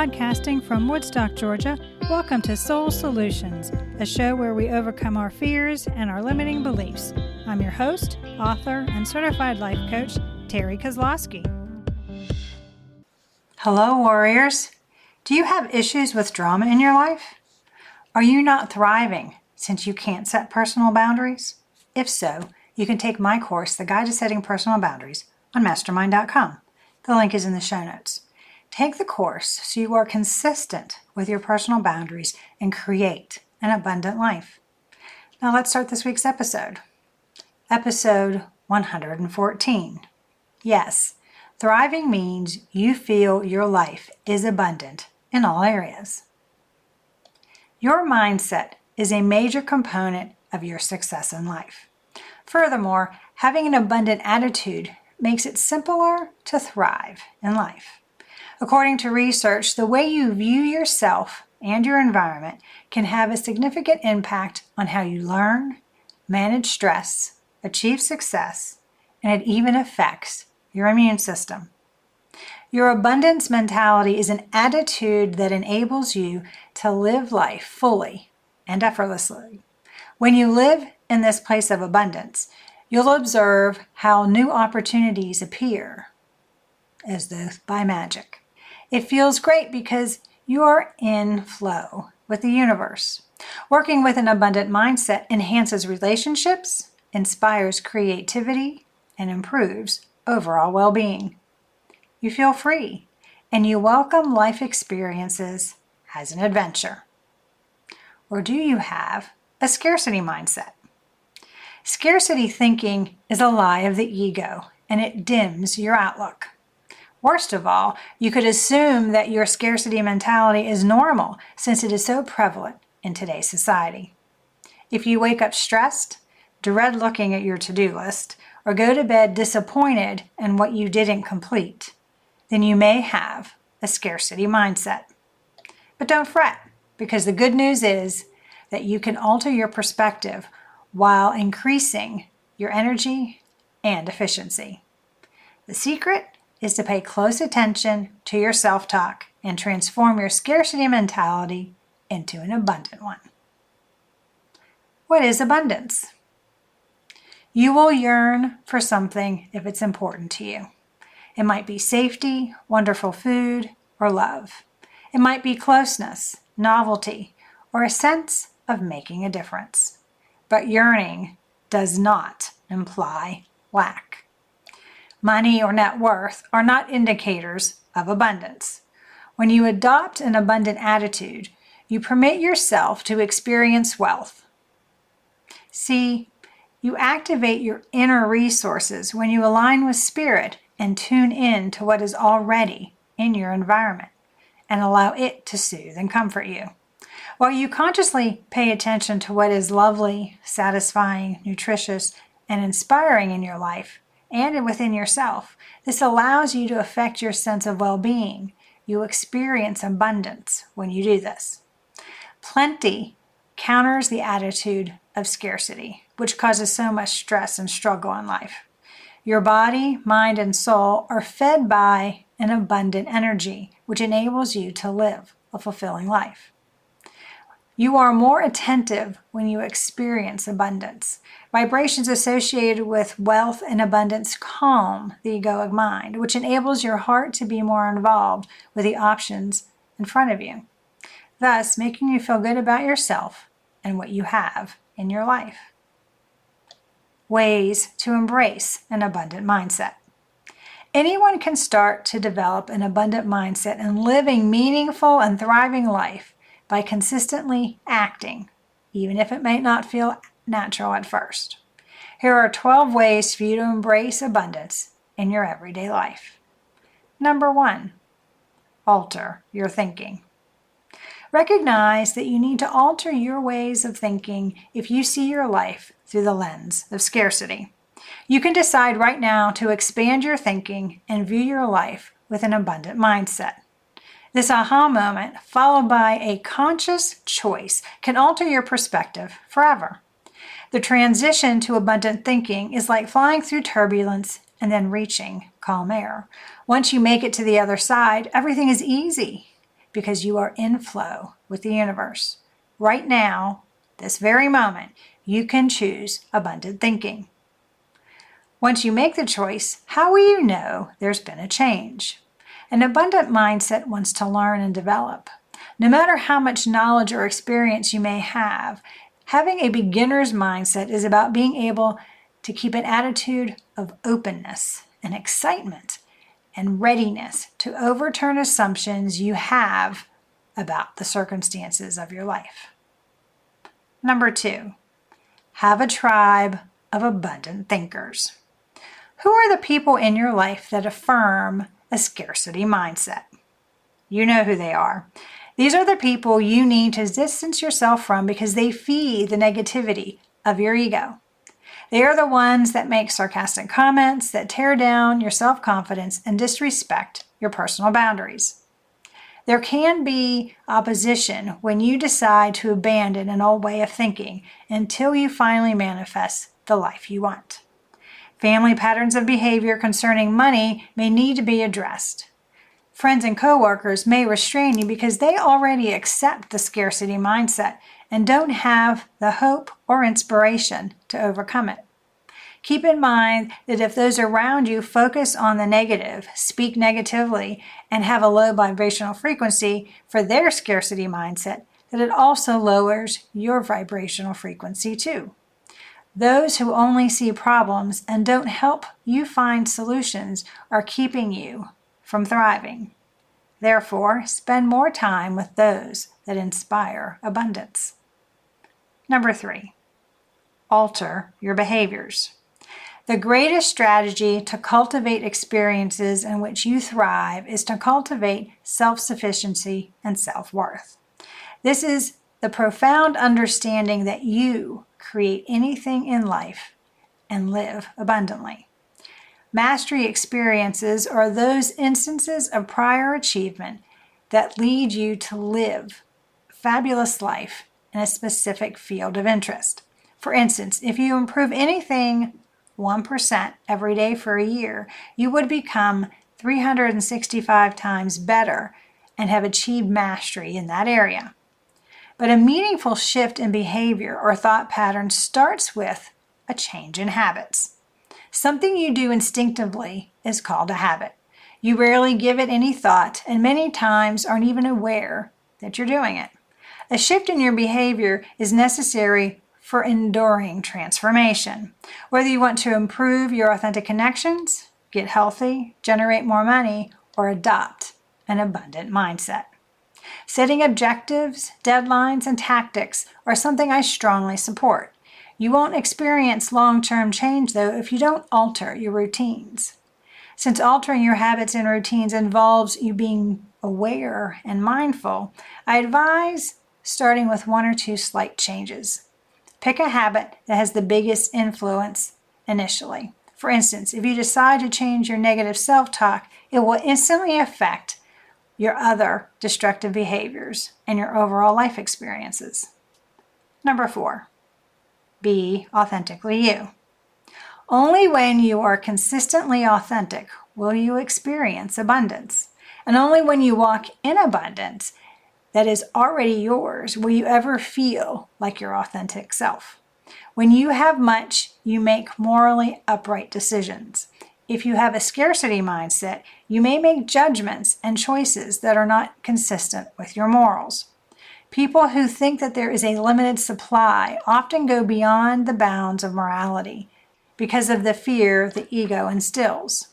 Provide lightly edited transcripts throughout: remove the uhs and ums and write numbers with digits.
Podcasting from Woodstock, Georgia, welcome to Soul Solutions, a show where we overcome our fears and our limiting beliefs. I'm your host, author, and certified life coach, Terry Kozlowski. Hello, warriors. Do you have issues with drama in your life? Are you not thriving since you can't set personal boundaries? If so, you can take my course, The Guide to Setting Personal Boundaries, on mastermind.com. The link is in the show notes. Take the course so you are consistent with your personal boundaries and create an abundant life. Now let's start this week's episode. Episode 114. Yes, thriving means you feel your life is abundant in all areas. Your mindset is a major component of your success in life. Furthermore, having an abundant attitude makes it simpler to thrive in life. According to research, the way you view yourself and your environment can have a significant impact on how you learn, manage stress, achieve success, and it even affects your immune system. Your abundance mentality is an attitude that enables you to live life fully and effortlessly. When you live in this place of abundance, you'll observe how new opportunities appear as though by magic. It feels great because you are in flow with the universe. Working with an abundant mindset enhances relationships, inspires creativity, and improves overall well-being. You feel free, and you welcome life experiences as an adventure. Or do you have a scarcity mindset? Scarcity thinking is a lie of the ego, and it dims your outlook. Worst of all, you could assume that your scarcity mentality is normal since it is so prevalent in today's society. If you wake up stressed, dread looking at your to-do list, or go to bed disappointed in what you didn't complete, then you may have a scarcity mindset. But don't fret, because the good news is that you can alter your perspective while increasing your energy and efficiency. The secret is to pay close attention to your self-talk and transform your scarcity mentality into an abundant one. What is abundance? You will yearn for something if it's important to you. It might be safety, wonderful food, or love. It might be closeness, novelty, or a sense of making a difference. But yearning does not imply lack. Money or net worth are not indicators of abundance. When you adopt an abundant attitude, you permit yourself to experience wealth. See, you activate your inner resources when you align with spirit and tune in to what is already in your environment and allow it to soothe and comfort you. While you consciously pay attention to what is lovely, satisfying, nutritious, and inspiring in your life, and within yourself. This allows you to affect your sense of well-being. You experience abundance when you do this. Plenty counters the attitude of scarcity, which causes so much stress and struggle in life. Your body, mind, and soul are fed by an abundant energy, which enables you to live a fulfilling life. You are more attentive when you experience abundance. Vibrations associated with wealth and abundance calm the egoic mind, which enables your heart to be more involved with the options in front of you, thus making you feel good about yourself and what you have in your life. Ways to embrace an abundant mindset. Anyone can start to develop an abundant mindset and living meaningful and thriving life by consistently acting, even if it may not feel natural at first. Here are 12 ways for you to embrace abundance in your everyday life. Number 1, alter your thinking. Recognize that you need to alter your ways of thinking if you see your life through the lens of scarcity. You can decide right now to expand your thinking and view your life with an abundant mindset. This aha moment, followed by a conscious choice, can alter your perspective forever. The transition to abundant thinking is like flying through turbulence and then reaching calm air. Once you make it to the other side, everything is easy. because you are in flow with the universe. Right now, this very moment, you can choose abundant thinking. Once you make the choice, how will you know there's been a change? An abundant mindset wants to learn and develop. No matter how much knowledge or experience you may have, having a beginner's mindset is about being able to keep an attitude of openness and excitement and readiness to overturn assumptions you have about the circumstances of your life. Number 2, have a tribe of abundant thinkers. Who are the people in your life that affirm a scarcity mindset? You know who they are. These are the people you need to distance yourself from because they feed the negativity of your ego. They are the ones that make sarcastic comments that tear down your self-confidence and disrespect your personal boundaries. There can be opposition when you decide to abandon an old way of thinking until you finally manifest the life you want. Family patterns of behavior concerning money may need to be addressed. Friends and coworkers may restrain you because they already accept the scarcity mindset and don't have the hope or inspiration to overcome it. Keep in mind that if those around you focus on the negative, speak negatively, and have a low vibrational frequency for their scarcity mindset, that it also lowers your vibrational frequency too. Those who only see problems and don't help you find solutions are keeping you from thriving. Therefore, spend more time with those that inspire abundance. Number 3, alter your behaviors. The greatest strategy to cultivate experiences in which you thrive is to cultivate self-sufficiency and self-worth. This is the profound understanding that you create anything in life and live abundantly. Mastery experiences are those instances of prior achievement that lead you to live a fabulous life in a specific field of interest. For instance, if you improve anything 1% every day for a year, you would become 365 times better and have achieved mastery in that area. But a meaningful shift in behavior or thought pattern starts with a change in habits. Something you do instinctively is called a habit. You rarely give it any thought and many times aren't even aware that you're doing it. A shift in your behavior is necessary for enduring transformation. Whether you want to improve your authentic connections, get healthy, generate more money, or adopt an abundant mindset. Setting objectives, deadlines, and tactics are something I strongly support. You won't experience long-term change, though, if you don't alter your routines. Since altering your habits and routines involves you being aware and mindful, I advise starting with 1 or 2 slight changes. Pick a habit that has the biggest influence initially. For instance, if you decide to change your negative self-talk, it will instantly affect your other destructive behaviors and your overall life experiences. Number 4, be authentically you. Only when you are consistently authentic will you experience abundance. And only when you walk in abundance that is already yours will you ever feel like your authentic self. When you have much, you make morally upright decisions. If you have a scarcity mindset, you may make judgments and choices that are not consistent with your morals. People who think that there is a limited supply often go beyond the bounds of morality because of the fear the ego instills.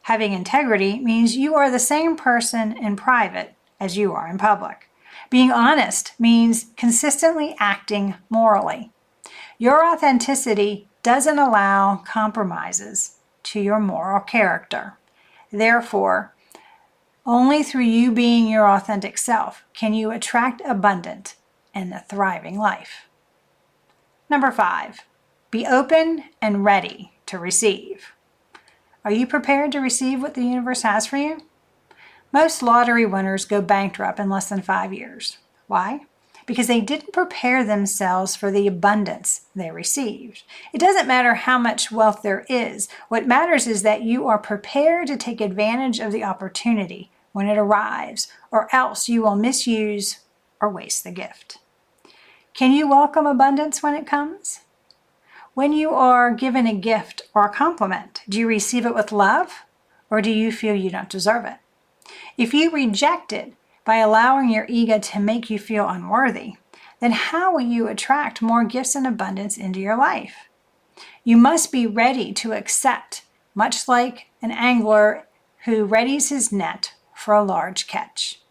Having integrity means you are the same person in private as you are in public. Being honest means consistently acting morally. Your authenticity doesn't allow compromises to your moral character. Therefore, only through you being your authentic self can you attract abundant and a thriving life. Number 5, be open and ready to receive. Are you prepared to receive what the universe has for you? Most lottery winners go bankrupt in less than 5 years. Why? Because they didn't prepare themselves for the abundance they received. It doesn't matter how much wealth there is. What matters is that you are prepared to take advantage of the opportunity when it arrives, or else you will misuse or waste the gift. Can you welcome abundance when it comes? When you are given a gift or a compliment, do you receive it with love, or do you feel you don't deserve it? If you reject it by allowing your ego to make you feel unworthy, then how will you attract more gifts and abundance into your life? You must be ready to accept, much like an angler who readies his net for a large catch.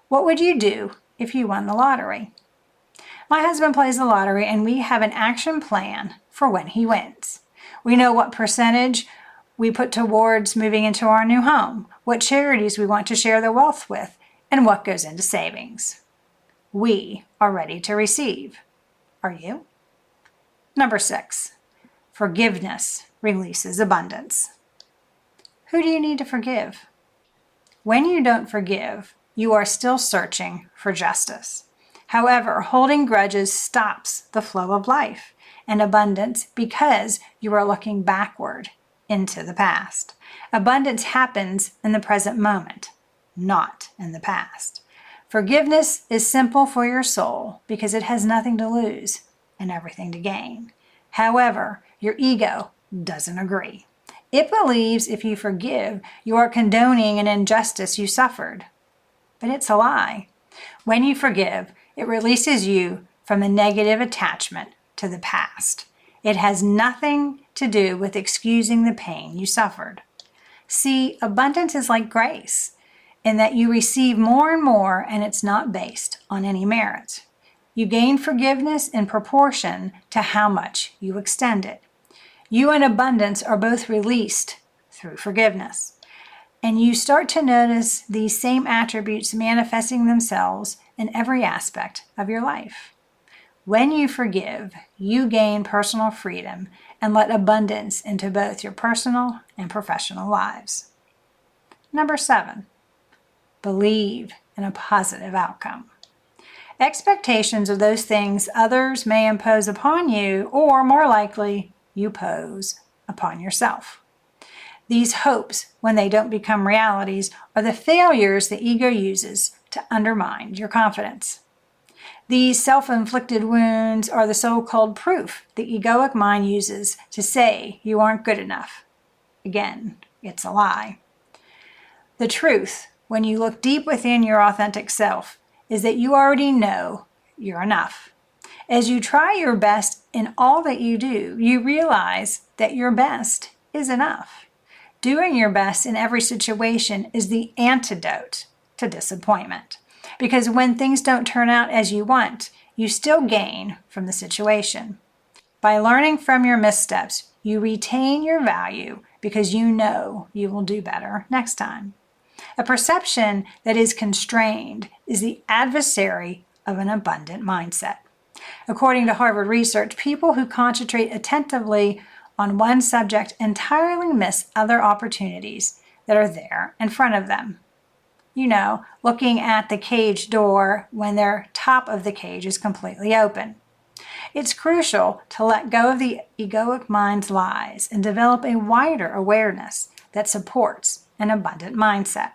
What would you do if you won the lottery? My husband plays the lottery, and we have an action plan for when he wins. We know what percentage we put towards moving into our new home, what charities we want to share the wealth with, and what goes into savings. We are ready to receive. Are you? Number 6, forgiveness releases abundance. Who do you need to forgive? When you don't forgive, you are still searching for justice. However, holding grudges stops the flow of life and abundance because you are looking backward into the past. Abundance happens in the present moment, not in the past. Forgiveness is simple for your soul because it has nothing to lose and everything to gain. However, your ego doesn't agree. It believes if you forgive, you are condoning an injustice you suffered. But it's a lie. When you forgive, it releases you from the negative attachment to the past. It has nothing to do with excusing the pain you suffered. See, abundance is like grace in that you receive more and more, and it's not based on any merit. You gain forgiveness in proportion to how much you extend it. You and abundance are both released through forgiveness. And you start to notice these same attributes manifesting themselves in every aspect of your life. When you forgive, you gain personal freedom and let abundance into both your personal and professional lives. Number 7, believe in a positive outcome. Expectations are those things others may impose upon you, or more likely, you pose upon yourself. These hopes, when they don't become realities, are the failures the ego uses to undermine your confidence. These self-inflicted wounds are the so-called proof the egoic mind uses to say you aren't good enough. Again, it's a lie. The truth, when you look deep within your authentic self, is that you already know you're enough. As you try your best in all that you do, you realize that your best is enough. Doing your best in every situation is the antidote to disappointment. Because when things don't turn out as you want, you still gain from the situation. By learning from your missteps, you retain your value because you know you will do better next time. A perception that is constrained is the adversary of an abundant mindset. According to Harvard research, people who concentrate attentively on one subject entirely miss other opportunities that are there in front of them. You know, looking at the cage door when their top of the cage is completely open. It's crucial to let go of the egoic mind's lies and develop a wider awareness that supports an abundant mindset.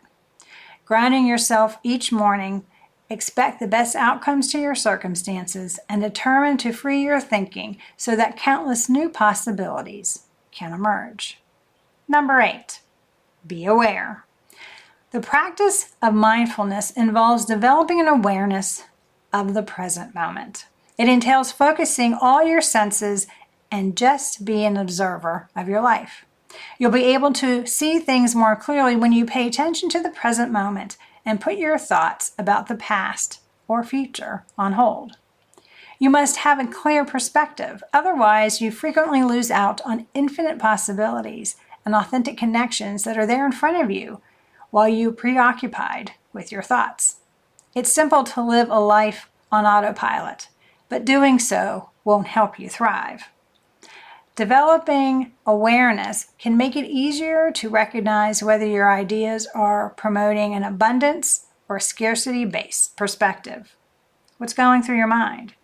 Grounding yourself each morning, expect the best outcomes to your circumstances, and determine to free your thinking so that countless new possibilities can emerge. Number 8, be aware. The practice of mindfulness involves developing an awareness of the present moment. It entails focusing all your senses and just be an observer of your life. You'll be able to see things more clearly when you pay attention to the present moment and put your thoughts about the past or future on hold. You must have a clear perspective, otherwise you frequently lose out on infinite possibilities and authentic connections that are there in front of you while you're preoccupied with your thoughts. It's simple to live a life on autopilot, but doing so won't help you thrive. Developing awareness can make it easier to recognize whether your ideas are promoting an abundance or scarcity-based perspective. What's going through your mind?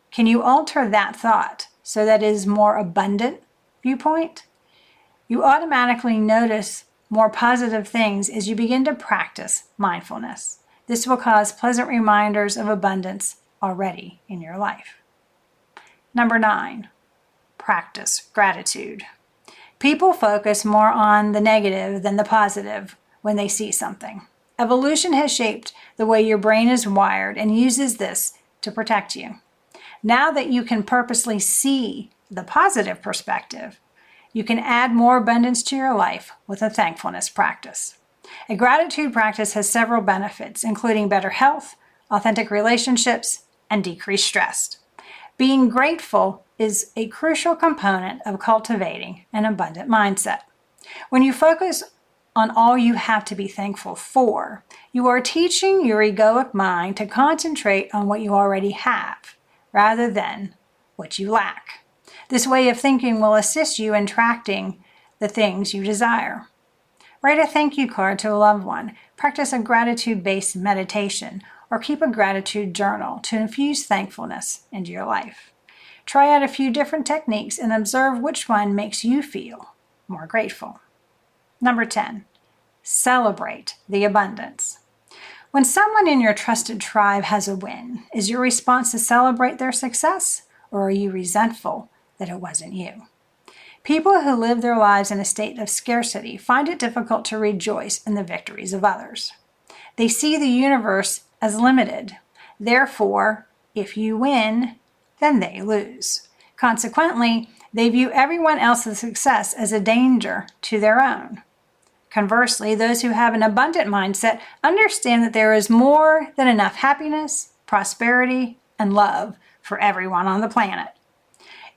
Can you alter that thought so that it is more abundant viewpoint? You automatically notice more positive things as you begin to practice mindfulness. This will cause pleasant reminders of abundance already in your life. Number 9, practice gratitude. People focus more on the negative than the positive when they see something. Evolution has shaped the way your brain is wired and uses this to protect you. Now that you can purposely see the positive perspective, you can add more abundance to your life with a thankfulness practice. A gratitude practice has several benefits, including better health, authentic relationships, and decreased stress. Being grateful is a crucial component of cultivating an abundant mindset. When you focus on all you have to be thankful for, you are teaching your egoic mind to concentrate on what you already have, rather than what you lack. This way of thinking will assist you in attracting the things you desire. Write a thank you card to a loved one, practice a gratitude-based meditation, or keep a gratitude journal to infuse thankfulness into your life. Try out a few different techniques and observe which one makes you feel more grateful. Number 10, celebrate the abundance. When someone in your trusted tribe has a win, is your response to celebrate their success, or are you resentful that it wasn't you? People who live their lives in a state of scarcity find it difficult to rejoice in the victories of others. They see the universe as limited. Therefore, if you win, then they lose. Consequently, they view everyone else's success as a danger to their own. Conversely, those who have an abundant mindset understand that there is more than enough happiness, prosperity, and love for everyone on the planet.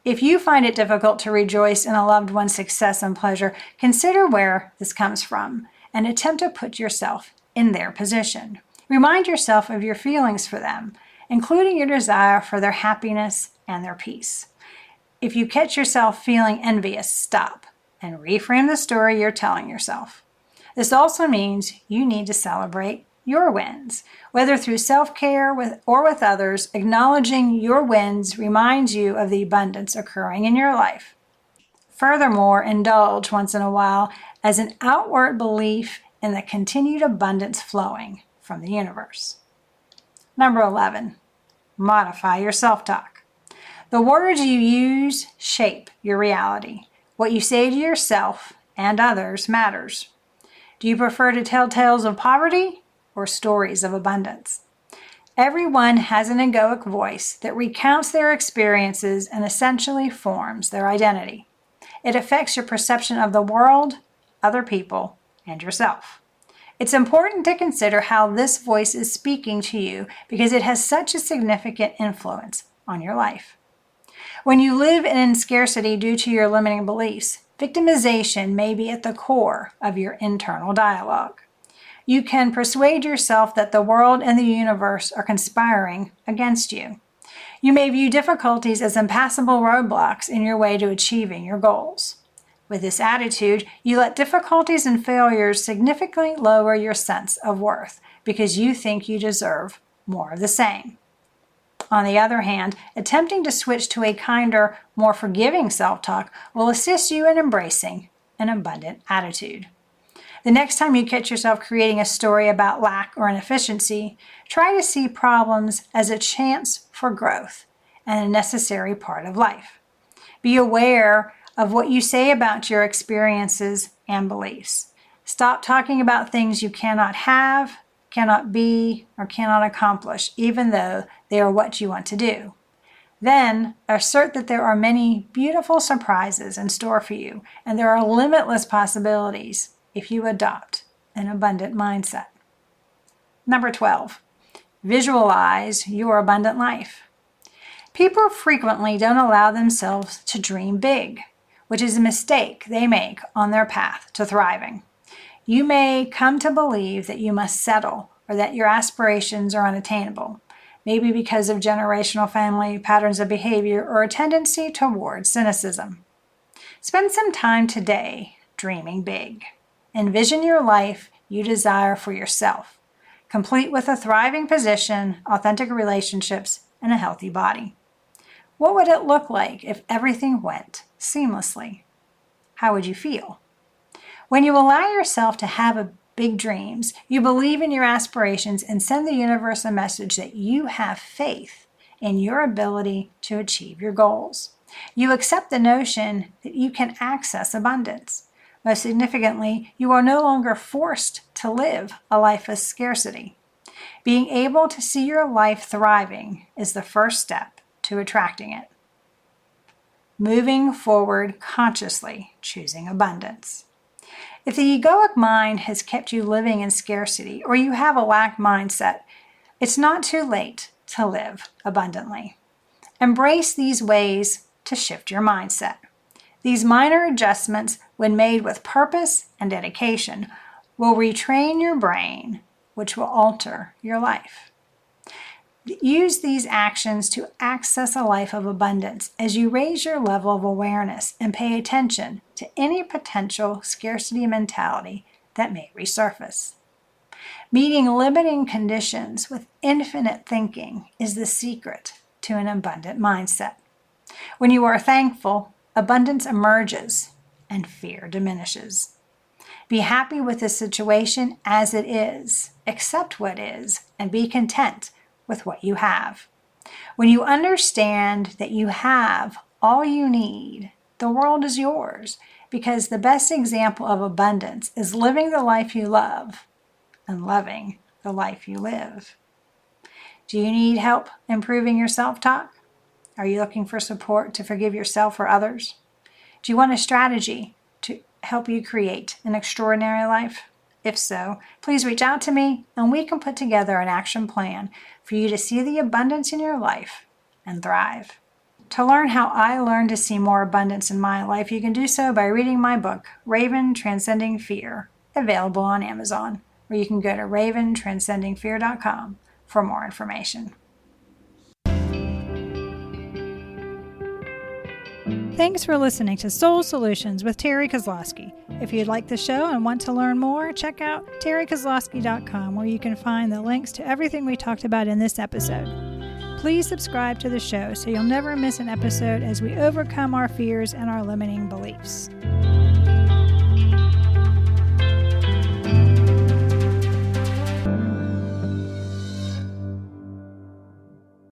If you find it difficult to rejoice in a loved one's success and pleasure, consider where this comes from and attempt to put yourself in their position. Remind yourself of your feelings for them, including your desire for their happiness and their peace. If you catch yourself feeling envious, stop and reframe the story you're telling yourself. This also means you need to celebrate your wins. Whether through self-care or with others, acknowledging your wins reminds you of the abundance occurring in your life. Furthermore, indulge once in a while as an outward belief in the continued abundance flowing from the universe. Number 11, modify your self-talk. The words you use shape your reality. What you say to yourself and others matters. Do you prefer to tell tales of poverty or stories of abundance? Everyone has an egoic voice that recounts their experiences and essentially forms their identity. It affects your perception of the world, other people, and yourself. It's important to consider how this voice is speaking to you because it has such a significant influence on your life. When you live in scarcity due to your limiting beliefs, victimization may be at the core of your internal dialogue. You can persuade yourself that the world and the universe are conspiring against you. You may view difficulties as impassable roadblocks in your way to achieving your goals. With this attitude, you let difficulties and failures significantly lower your sense of worth because you think you deserve more of the same. On the other hand, attempting to switch to a kinder, more forgiving self-talk will assist you in embracing an abundant attitude. The next time you catch yourself creating a story about lack or inefficiency, try to see problems as a chance for growth and a necessary part of life. Be aware of what you say about your experiences and beliefs. Stop talking about things you cannot have, cannot be, or cannot accomplish, even though they are what you want to do. Then assert that there are many beautiful surprises in store for you, and there are limitless possibilities if you adopt an abundant mindset. Number 12, visualize your abundant life. People frequently don't allow themselves to dream big, which is a mistake they make on their path to thriving. You may come to believe that you must settle or that your aspirations are unattainable, maybe because of generational family patterns of behavior or a tendency toward cynicism. Spend some time today dreaming big. Envision your life you desire for yourself, complete with a thriving position, authentic relationships, and a healthy body. What would it look like if everything went seamlessly? How would you feel? When you allow yourself to have big dreams, you believe in your aspirations and send the universe a message that you have faith in your ability to achieve your goals. You accept the notion that you can access abundance. Most significantly, you are no longer forced to live a life of scarcity. Being able to see your life thriving is the first step to attracting it. Moving forward consciously, choosing abundance. If the egoic mind has kept you living in scarcity or you have a lack mindset, it's not too late to live abundantly. Embrace these ways to shift your mindset. These minor adjustments, when made with purpose and dedication, will retrain your brain, which will alter your life. Use these actions to access a life of abundance as you raise your level of awareness and pay attention to any potential scarcity mentality that may resurface. Meeting limiting conditions with infinite thinking is the secret to an abundant mindset. When you are thankful, abundance emerges and fear diminishes. Be happy with the situation as it is, accept what is, and be content with what you have. When you understand that you have all you need, the world is yours, because the best example of abundance is living the life you love and loving the life you live. Do you need help improving your self-talk? Are you looking for support to forgive yourself or others? Do you want a strategy to help you create an extraordinary life? If so, please reach out to me and we can put together an action plan for you to see the abundance in your life and thrive. To learn how I learned to see more abundance in my life, you can do so by reading my book, Raven Transcending Fear, available on Amazon, or you can go to raventranscendingfear.com for more information. Thanks for listening to Soul Solutions with Terry Kozlowski. If you'd like the show and want to learn more, check out terrykozlowski.com, where you can find the links to everything we talked about in this episode. Please subscribe to the show so you'll never miss an episode as we overcome our fears and our limiting beliefs.